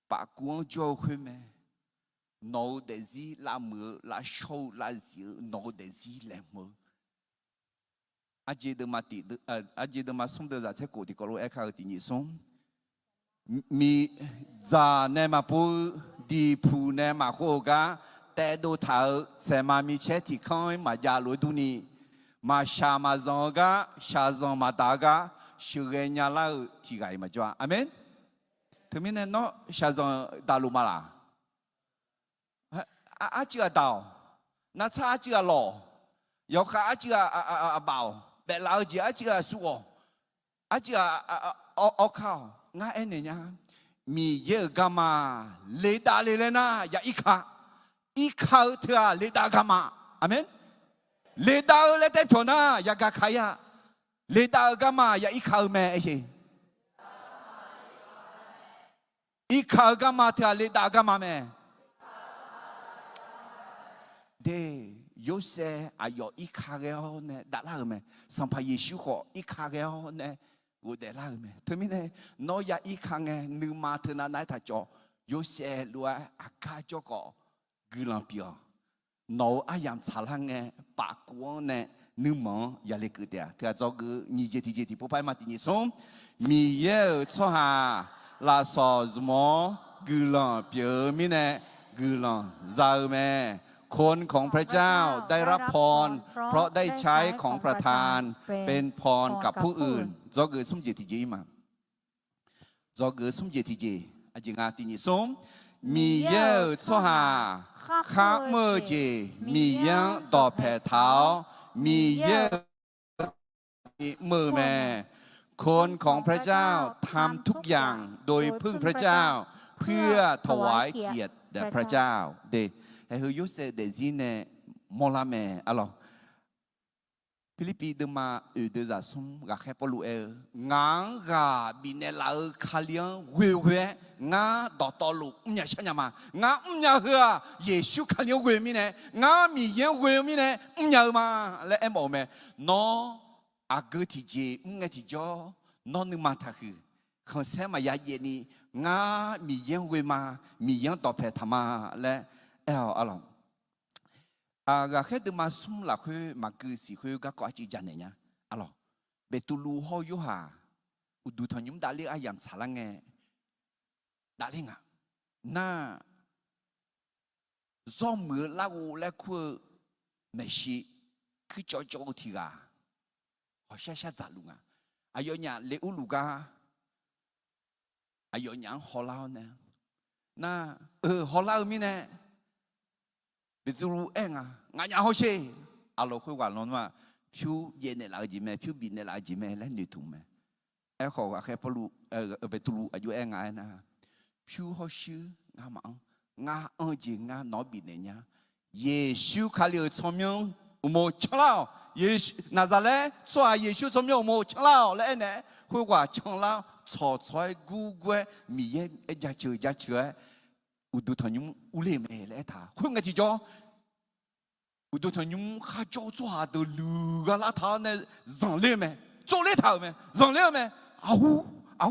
Speaker 4: bà của cho khuê mẹ, nó để gì là mưa là sâu là gì, nó để gì là mưa, anh chị đừng mà sống được ra thế cổ thì có lỗi khác thì nhị sống, mi già này mà bù đi phù này mà khô cả,แต่ดูเท้าเสมามีเช็ดที่ข้อยมาจาลุยดูนี่มาชามาซองกะชาซองมาตากะชื่อเงี้ยแล้วที่ไงมาจ้าอาเมนถึงมีเนี่ยเนาะชาซองดาลุมาละอาเจียดาวนัทอาเจียหล่อยกขาอาเจียเบาแต่เราเจียอาเจียสู้อาเจียเอาข้าวง่ายเนี่ยมีเยอะกามาเลดาเลยนะอย่าอีกขาเถอะเลดากามาอาเมนเลดาเลแต่พอนะอย่ากะขายะเลดากามาอย่าอีกขาแม่ไอ้เช่ อีขากามาเถอะเลดากามาแม่เดโยเซอายออีขาเกอเนี่ยดาลาแม่สัมภาเยซูขออีขาเกอเนี่ยกูเดลาแม่เธอไม่เนี่ยน้อยอีขางเงนึมาเธอนาไหนถ้าจ่อโยเซลัวอากาจ่อก็กุลังเปียน้อยอายามชาลังเงปากกวนเนี่ยนึมองอย่าเล็กเดียเธอจ่อกูนี่เจที่ผู้ไปมาที่นี่ส่งมีเยอะช่วหาลาซอสมอกุลังเปียมีเนี่ยกุลังใจแม่คนของพระเจ้าได้รับพรเพราะได้ใช้ของประทานเป็นพรกับผู้อื่นจอเกิดสมเจติเจมาจอเกิดสมเจติเจอาจารย์ที่นี่สมมีเยอะสหาข้าเมื่อเจมียังต่อแผ่เท้ามีเยอะมือแม่คนของพระเจ้าทำทุกอย่างโดยพึ่งพระเจ้าเพื่อถวายเกียรติแด่พระเจ้าเดให้เขายุติเดซิเนมอลาเมalors Philippi de ma de za sum ga khe polu e nga ga binela khalian we nga do to lu nya sha nya ma nga nya ha Yesu khalian we mi ne nga mi yen we mi ne nya ma le em o me no a ge ti je nga ti jo no nu ma tha khu khon se ma ya ye ni nga mi yen we ma mi yen to phe tha ma le alorsกะแค่เดิมาสุ่มหลักคือมาคือสิคือก็ก่อจีจันเนี่ยอะไรเบตูลูฮอยุหาอุดูทายุมดาลีอายามสารังเงดาลิงอ่ะน่าจอมมือลาวูและคือเมชิคือจอจอทีกาขอเช่จัดลุงอ่ะอายเนี่ยเลอุลูกาอายเนี่ยฮอลาวเนี่ยน่าฮอลาวมีเนี่ยเบตูรูเองอ่ะงานยาเขาเช่อาลูคุยกันนั่นว่าผิวเย็นเนี่ยลาจิเมผิวบินเนี่ยลาจิเมและหนึ่งทุ่มเมเขาว่าแค่พอรู้เบตูรูอายุเองไงนะผิวเขาชื่องามังงาจีงาหนอบินเนี่ยเยซูคาลิโอชมยงอุโมชลาวเยซูนาซาเลส่วนเยซูชมยงอุโมชลาวและเนี่ยคุยว่าชลาวชอชอยกูกวยมีเยจะเชื่ออุดุทานุมอุเลเมเลท่าคุณกันที่จ่ออุดุทานุมข้าจ่อจ่อหาตัวลูกละท่าเนี่ยจังเลเมจ่อเลท่าเมจังเลเมเอา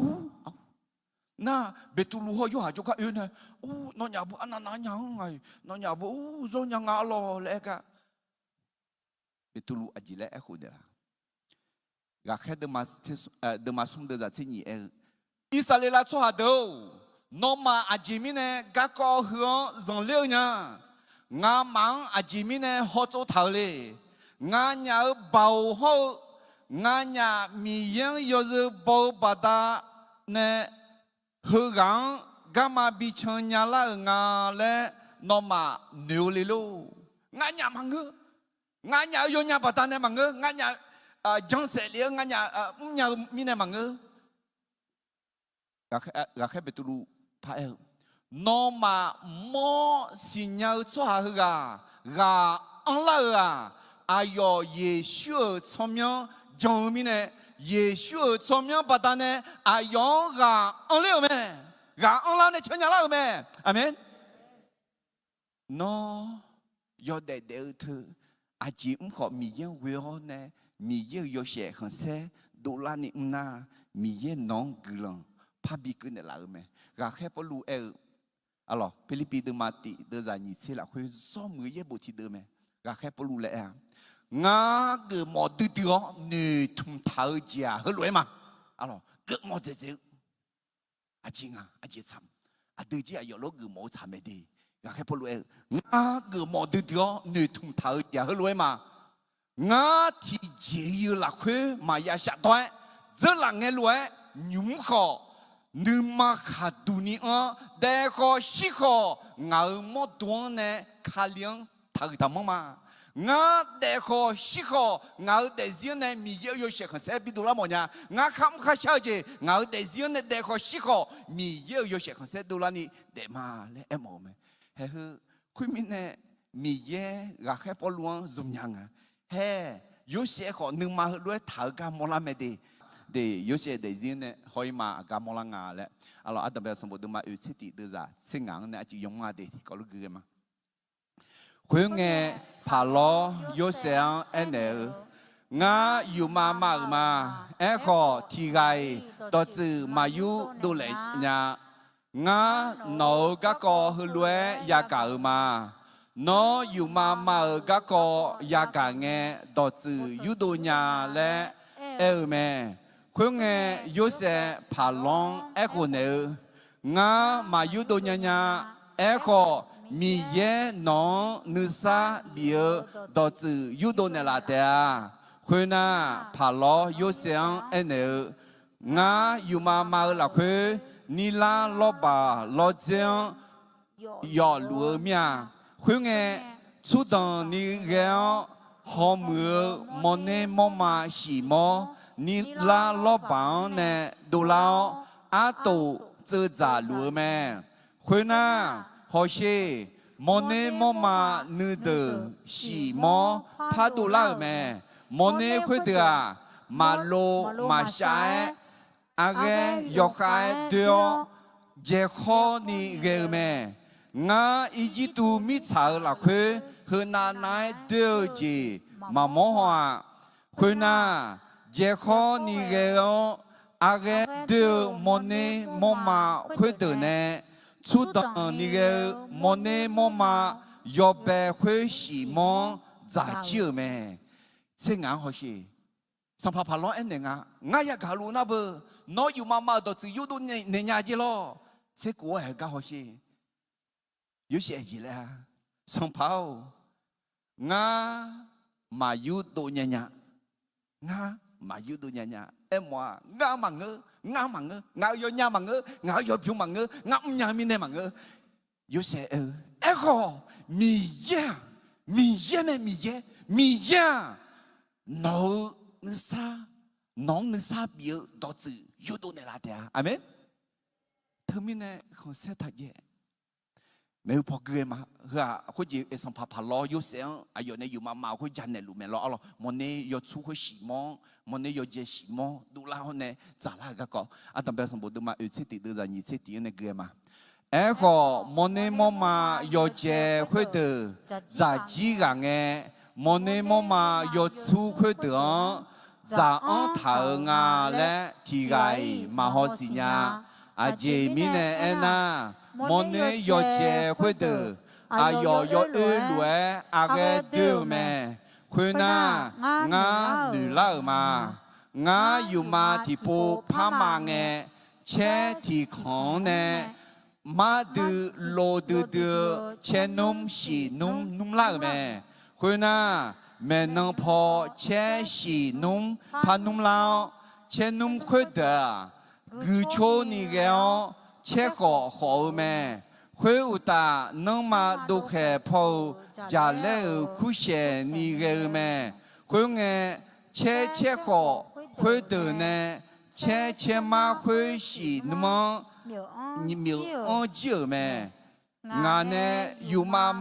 Speaker 4: น่าเบตุลูเขาอยู่หาจุกอื่นเนี่ยโอ้นอนยาบุอันนั้นยังไงนอนยาบุโอ้จงยังอะไรเล็กอะเบตุลูอจิเลเอคุเดล่ะอยากให้เดมาสุ่มเดือดที่นี่อิสราเอลจ่อหาดูน้องมาอาจิมิเน่ก็ขอหัวจังเลี้ยงเนี่ยงามังอาจิมิเน่หัวโตเท่าเลยงานยาเบาหัวงานยามียังยศเบาบดาเน่หัวกังกามาบิชันยาละงาเล่น้องมาเนื้อลิลูงานยามังเงงานยาโยนยาบดาเน่มังเงงานยาจังเสลียงานยามีเน่มังเงก็แค่เบตุลูพายน้องมาหมอสิญญาชัวร์กากาอันละกาอายอเยซูชมยังจงมีเนี่ยเยซูชมยังปัตตาเนี่ยอายอกาอันเลี้ยวแม่กาอันละเนี่ยเชียงละแม่อาเมนน้อยอดเดือดอาจีมขอมีเยอะเวอเนี่ยมีเยอะโยเชะขันเซ่ดูลานี่น่ามีเยอะน้องกลังพาบิกุนเนี่ยละแม่ก็แค่พอรู้alors Philippi de mati de zani c'est la que sans mouiller boti de mais ga khe polu le nga ge mo de dio ne tum tao jia he lue ma alors ge mo de de a jinga a ji cham a de ji a yo lo ge mo cham me de ga khe polu nga ge mo de dio ne tum tao jia he lue ma nga ti je yu la que ma ya sha toan ze la nge lue nyum khoนึมาขาดูนี่แต่ก็สิขอเงาหมดตัวเนี่ยขาเลี้ยงทักทำมาเงาแต่ก็สิขอเงาแต่เสียเนี่ยมีเยอะๆเสียงเสียบิดูละหมดเนี่ยเงาคำข้าเช่าเจเงาแต่เสียเนี่ยแต่ก็สิขอมีเยอะๆเสียงเสียดูละนี่เดมาเลยเอ็มโอเมเฮ้คุณมีเนี่ยมีเยอะรักแค่พอล้วนจุ่มยังเฮ้ยเสียขอนึมาด้วยทักกันมอลาเมดี的有些的人呢，可以嘛干么啦牙嘞，阿拉阿特别什么都嘛有彻底的咋，这样呢就用嘛的，搞了个嘛。会眼爬罗有想安呢，我有嘛，哎个提个导致嘛有都来呀，我脑个个和乱也搞嘛。nó yêu mà các cô ya cả nghe đó từ yêu đồ nhà lẽ mẹ khuyên nghe yêu sẽ phá long cô nữ ngã mà yêu đồ nhà cô mi ye nó nữ sa bia đó từ yêu đồ nhà là thế khuyên na phá lo yêu sẽ nữ ngã yêu mà là khuyên ni la lo ba lo giang yo lúa mía khuyên nghe chú đồng ni gạo họ mưa món nè món mà xì mò ni la lo bằng nè đồ lao á tổ tự giả lúa mẹ khuyên na họ xí món nè món mà nữ tử xì mò phá đồ lao mẹ món nè khuyên được à mà lô mà sai à cái dọc khai đưa dễ khó ni ghê mẹ ngã ý chí tu mi chào là khuê hơn na nai đưa gì mà mỏ hoa khuê na dễ khó ni gheo à ghé đưa món nè món mà khuê từ nè chú đằng ni gheo món nè món mà yo bè khuê xì món giả chiều mẹ thế ngã họ xì sang pha pha lo anh nè ngã ya cả luôn na bơ nói yêu mà đó chỉ yêu đồ nè nhà gì lo thế của ai cả họ xì有些gì là song phao nga mà yêu đồ nhà nga mà yêu đồ nhà em mà nga mà nga yêu nhà mà nga yêu phiêu mà nga nhà mình mà有些echo mi ya nó sa biểu đó từ yêu đồ này là thế amen thơm này không sẽ thật vậy mấy phật người mà hả có gì xong phá lo yêu sáng ai yêu này yêu mà có chân này luôn mẹ lo alo món này yêu chú có xí món món này yêu dễ xí món đủ la hôm nay trả lại cái có anh tạm biệt xong bộ đôi mà yêu chết tí đưa ra nhị chết tí này người mà ấy có món này món mà yêu dễ khơi từ giá trị cái nghe món này món mà yêu chú khơi từ giá ăn thảo ngà lẽ thì cái mà họ xí nhà à chị mình này na món này yo chế khuyết tử à yo lúa à cái tiêu mẹ khuyên na ngã nữ lão mà ngã yêu mà thì po phá mà nghe chế thì khỏng nè mà từ lô từ chế nôm xì nôm lão mẹ khuyên na mẹ nông po chế xì nôm phá nôm lão chế nôm khuyết tử cứ cho ni gạo chế có khó mẹ khuyên u ta nông mà đục hè phô giả lệ khu xe ni gạo mẹ khuyên nghe chế có khuyên từ nè chế mà khuyên xì nông miêu ơn chiều mẹ ngà nè yêu mà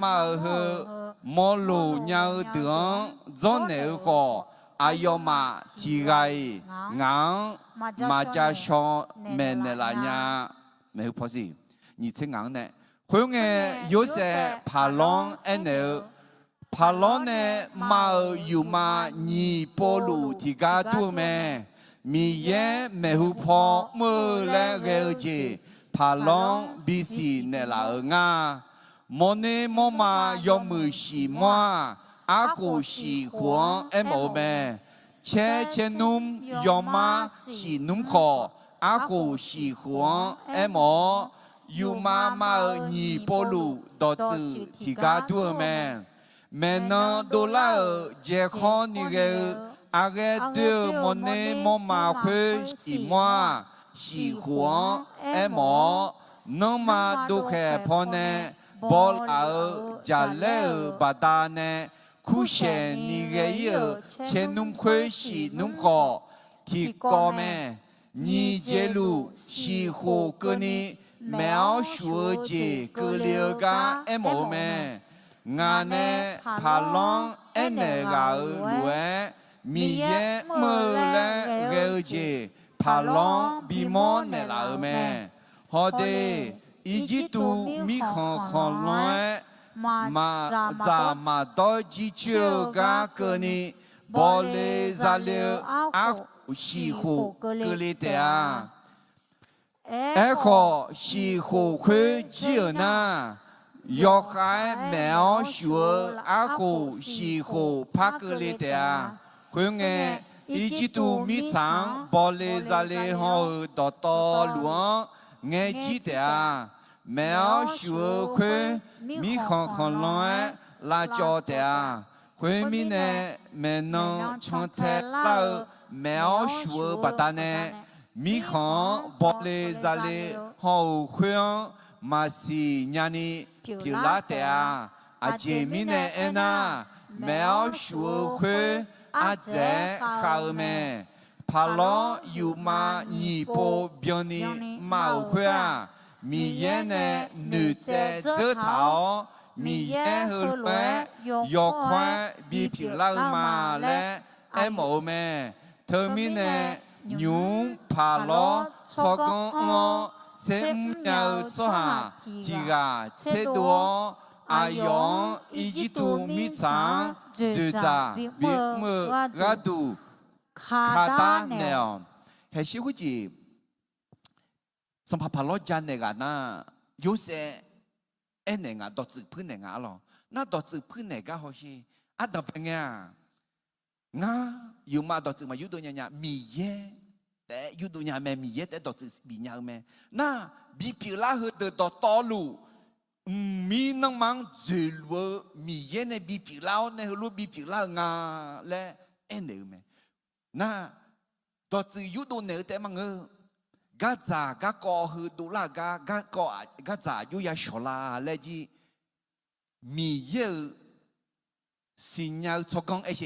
Speaker 4: hơ mò lù nhau tưởng gió nè có ai mà thì gai ngang mà cha cho mẹ nè là nhà mẹ hiểu gì nhị thế ngang nè khuyên nghe yếu sẽ phá long anh nè phá long nè mà yêu mà nhị bồ lù thì cả tu mẹ mi ye mẹ hiểu phò mơ lẽ ghê gì phá long bị xì nè là ở nga món nè món mà yêu mười xì mua à cô xì huống em ở mẹ chế núm yêu mà xì núm khó à cô xì huống em ở yêu mà nhị bồ lù đó từ thì cả đua mẹ nó đô la ở dễ khó như thế à cái điều món này món mà khuê xì mua xì huống em ở nó mà đô khẽ phò nè bol ở giả lệ ở bà ta nè khu xe ni ghế ở trên nung khuê xì nung khó thì có mẹ ni dễ lù xì hồ cơ ni mèo xua chì cơ liêu gà em ổ mẹ ngà nè phá long em nè gà ở lùa mi ye mơ lẽ ghê chì พาลองบีมอนเนลาเมฮอเดอีจิตูมีของน้อยมาจามาดอจิเชียวกาเกนีบอเลซาเลอาชีหูเกเลเตอาเอขอชีหูคุจิอนา 要海苗学阿古西湖帕格里的啊，回眼一季度米仓包里扎里好到到路，眼记得啊，苗学会米看来辣椒的啊，回米呢没能长太老苗学不大呢，米看包里扎里好会嘛是伢呢。พิลาเตียอาเจมิเนเอนาแมวชัวคุอาเจคาเมพาลออยู่มาญีโปเบียนีมาคุยมีเยเนนูเจเจเท้ามีเยฮุลเวยกควายบีพิลามาและเอโมเมเธอมีเนยุงพาลอสกงอเซมยาสหาทีกาเซดัวอายองอีจิตูมิซังจูจาบิมือกาดูคาตาเนลเฮชิคุจิสัมภาระจานเนกานะยูเซเอเนงาดอซึพื้นเนงาหรอน่าดอซึพื้นเนกาฮอชิอัดเป็นไงงาอยู่มาดอซึมาอยู่ตัวเนี่ยมีเยแต่ยุดยาแม่มีเยอะแต่ดอกบีญาแม่น่าบีพิลาเหอดตอลูมีนังมังเจลวมีเยอะในบีพิลาในลูบีพิลางาและเอ็นเดอแม่น่าดอกยุดเนื้อแต่มังกาจากากอเหอดูลากากอกาจายุยาชลาและจีมีเยอะสิญญาชกงเอช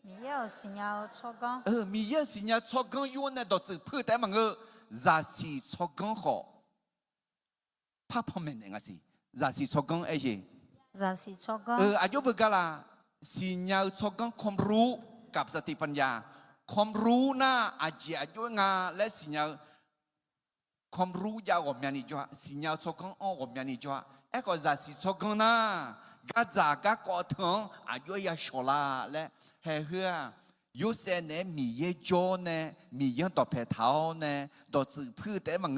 Speaker 2: มีเยอะสิญญาชกง
Speaker 4: มีเยอะสิญญาชกงอยู่ในดอกจืดพืชแต่มังราศีชกงหอพระพ่อแม่เนี่ยสิราศีชกงเอช
Speaker 2: ราศีชกง
Speaker 4: อายุเบกาลาสิญญาชกงความรู้กับสติปัญญาความรู้น่าอาจจะอายุงาและสิญญาความรู้ยาวกว่ามีนิจวะสิญญาชกงอ้อกว่ามีนิจวะก็ราศีชกงน่ากาจากากอถึงอายุยาชลาและเฮือยูเซเนมีเยโจเนมียังต่อเพเท้าเนต่อสื่อพืชแต่มัง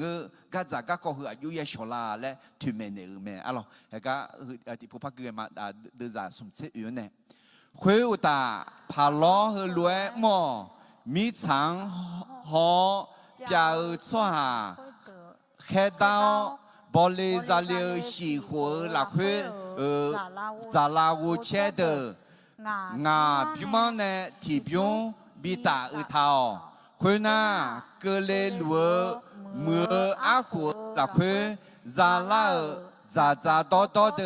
Speaker 4: กาจากก็คืออายุยาชลาและทุเมเนเมอะล่ะเฮก็ที่ผู้พักเกิดมาเดือดสมเสยเนคุยอุตาพาล้อเฮลวยหมอมีช้างหอเปียสวาแค่ดาวบริจาคสีหัวหลักจาลาวูเชเดงาพิมพ์เนที่พิมพ์บิตาอุทาวคนน่ะเกลลัวเมื่ออาหัวหลักจาลาจาโตเด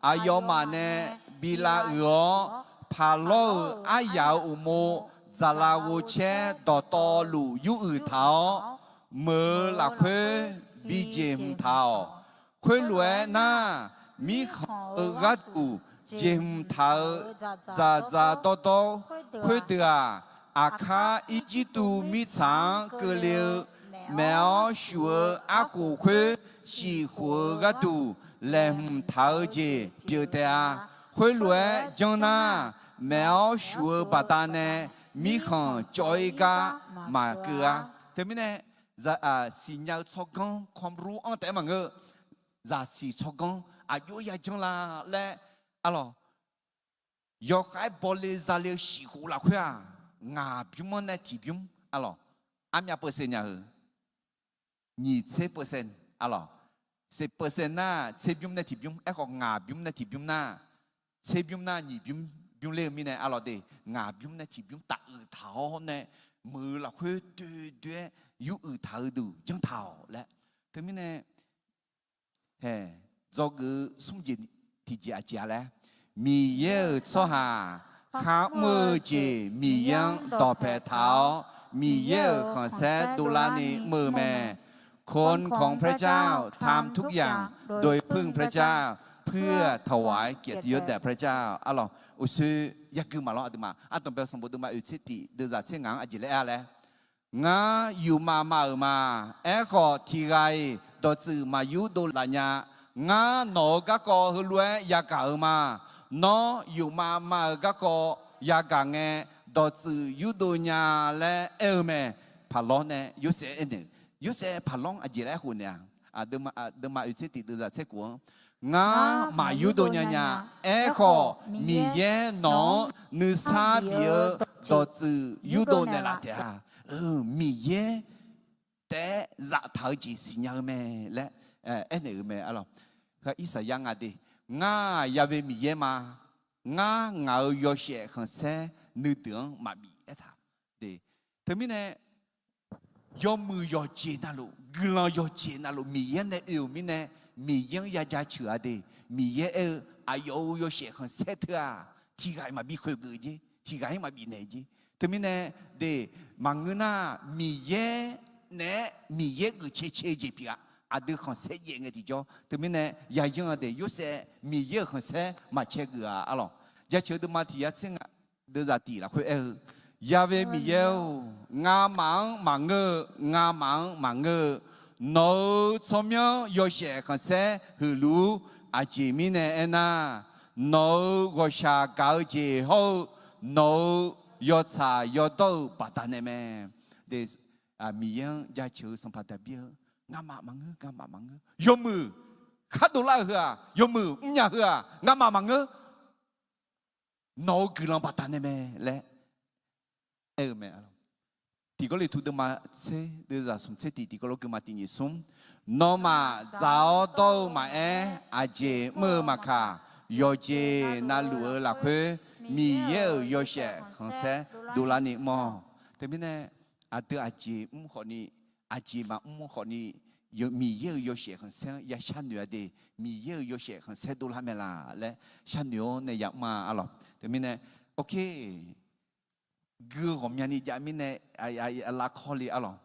Speaker 4: อายอมาเนบิลาพาโลอายาอุโมจาลาวูเชโตลูยูอุทาวเมื่อหลักบิเจมทาวคนรวยน่ะมีของกัดูเจมทาวจาโตคุยเดืออาคาอิจิตูมิซังเกลียวแมวชัวอากูคุยสีหัวกัดูเลมทาวเจเปียวเดียคุยรวยจังน่ะแมวชัวบัตาเนมีของจอยกามาเกือเทมิเนสิญญาชกงความรู้อันแต่มังราศีชกงอายุยาจังละและอะไรยกให้บริจาคสีหูละคุยงาพิมพ์ในที่พิมพ์อะไรอันยาเปอร์เซ็นต์เนี่ย20%อะไร10%น่ะเชฟพิมพ์ในที่พิมพ์ของงาพิมพ์ในที่พิมพ์น่ะเชฟพิมพ์น่ะนี่พิมพ์เลี้ยงมีเนี่ยอะไรเดงาพิมพ์ในที่พิมพ์ตัดเท้าเนี่ยมือละคุยด้วยยูเท้าดูจังเท้าและถึงมีเนี่ยเฮ้จอกือสมจิตที่จะอาจารย์แล้วมีเยอะสหาข้ามือจีมียังต่อแผ่เท้ามีเยอะของแสดุลานีมือแม่คนของพระเจ้าทำทุกอย่างโดยพึ่งพระเจ้าเพื่อถวายเกียรติยศแด่พระเจ้าอะล่ะอุซื้อยากคือมาล้ออัตมาอัตมาเป็นสมบูรณ์มาอุชิติเดือดเชี่ยงงอาจิเลอะแล้ว งาอยู่มาเอขอทีไรดอจือมาอยู่โดลาญางาหนอกะกอฮลวยยากามาโนอยู่มากะกอยากาเงดอจืออยู่โดญาและเอเมพาลอนเนยุเสเอเนยุเสพาลอนอจิเลหุเนี่ยเดมาอุจิติดะเซกัวงามาอยู่โดญาเอขอมีเยนอนึซาเบียดอจืออยู่โดเนลาเตะมีเยแต่จะทำจีสิญญาเมและเอ็นเอเมอะไรก็อิสระยังไงดีงายาเวมีเยมางาโยเชขันเซนึกถึงมาบีเอท่าดีแต่มีเนี่ยยอมือยอเจน่าลูกลายอเจน่าลูมีเยเนี่ยมีเนี่ยมีเยยาจาเชื่อดีมีเยอายุโยเชขันเซเถอะที่ไงมาบีคุยกันจีที่ไงมาบีเนี่ยจีแต่มีเนี่ยดีมังเงินมีเยเนี่ยมีเยก็เชื่อจีพี่อะดูขันเสียเงินที่จ่อแต่ไม่เนี่ยยายังอะไรยุเสมีเยอะขันเสียมาเชื่อกูอะไรยาเชื่อดูมาที่ยาเชื่อเดือดตีละคุยยาเวมีเยอะงามังงามังโน้ตสมัยยุเสขันเสียฮือรู้อาจีมีเนี่ยนะโน้ตก็ชาเกาจีฮูโน้ตยอดสายยอดโตปัตตานีเมเดมียังยาเชื่อสัมผัสเบียงามามังยมือข้าดูแลเหรอยมืออย่าเหรองามามังน้องกุลังปัตตานีเมและเมอะไรที่ก็เลยทุกเดือนมาเสเดือนสมเสที่ก็เลยก็มาที่นี่สุ่มน้องมาจ้าโตมาอาเจมือมาค่ะยอเจน่าหลัวหลักเพื่อมีเยอะยอเช่ของเสดูแลนี่มอแต่ไม่แน่อาเดอาเจคนนี้อาจีมาคนนี้มีเยอะ有些很深也下女的มีเยอะ有些很深都拉没啦嘞下女呢也嘛啊咯对面呢 OK 个我们呢也面呢拉考虑啊咯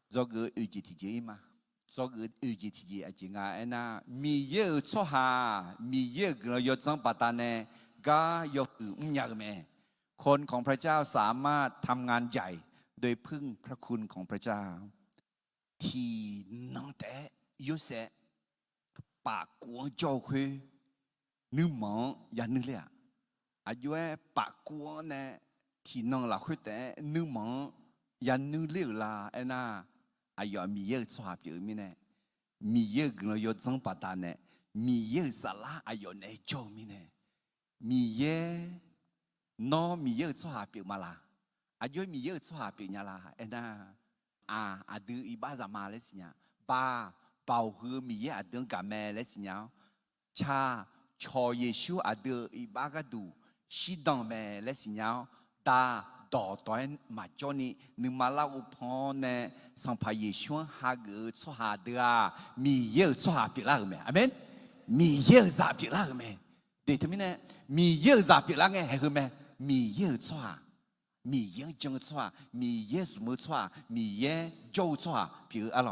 Speaker 4: 这个预计体检嘛这个预计体检啊这个那มีเยอะ错哈มีเยอะ个要จังปัตตานีก็ยกอยากแม่คนของพระเจ้าสามารถทำงานใหญ่โดยพึ่งพระคุณของพระเจ้าที่นั่งแต่ยุเสปากกวงเจ้าคือนึกมองอย่านึกเลยอายุปากกวงเนี่ยที่นั่งหลักคือแต่นึกมองอย่านึกเลี้ยละไอ้น่าอายุมีเยอะชอบอยู่มีเนี่ยมีเยอะเราอยู่จังปัตตาเนี่ยมีเยอะสาระอายุในโจมีเนี่ยมีเยอะน้อมีเยอะชอบอยู่มาละอายุมีเยอะชอบอยู่เนี่ยละไอ้น่าดูอีบ้าจะมาเลยสิเนี่ยบ้าเป่าหือมีเยอะดูกับแม่เลยสิเนี่ยชาชอเยซูดูอีบ้าก็ดูชีดังแม่เลยสิเนี่ยตาต่อตัวมาจอนี่นึกมาเล่าพอเนี่ยสัมภาเยซูหาเกิดชหาเดือมีเยอะชหาปีละเหรอแม่อเมนมีเยอะจะปีละเหรอแม่เดี๋ยวทำไมเนี่ยมีเยอะจะปีละไงเหรอแม่มีเยอะชหามีเยอะจังชั่วมีเยอะสมุชั่วมีเยอะโจ้ชั่ว比如อะไร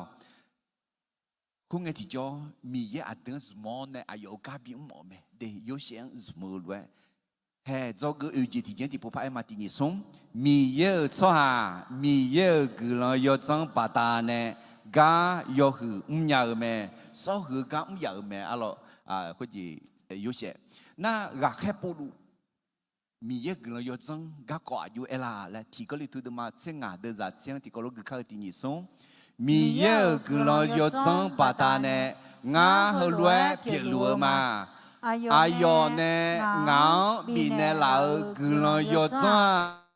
Speaker 4: คุณเงี้ยที่จอมีเยอะอัดถึงสมองเนี่ยอายุกับบีมอมเดี๋ยวเสียงสมองด้วยเฮ้เจ้าก็อุจิที่เจนที่ผู้พ่อมาที่นี่ส่งมีเยอะชั่วมีเยอะกุลยศจังปัตตาเนี่ยก็ยกหืออยากแม่สาวหือก็อยากแม่อะไรเขาจี有些那รักแค่ปูดูมีเยอะเกินเราจังก็ก่ออยู่เอล่าและที่ก็เลยทุกมาเสียงเดือดเสียงที่ก็รู้เข้าที่นี่ส่งมีเยอะเกินเราจังปัตตานีงาหัวเปียลัวมาอายุเนี่ยงาบีเนี่ยเราเกินเราจัง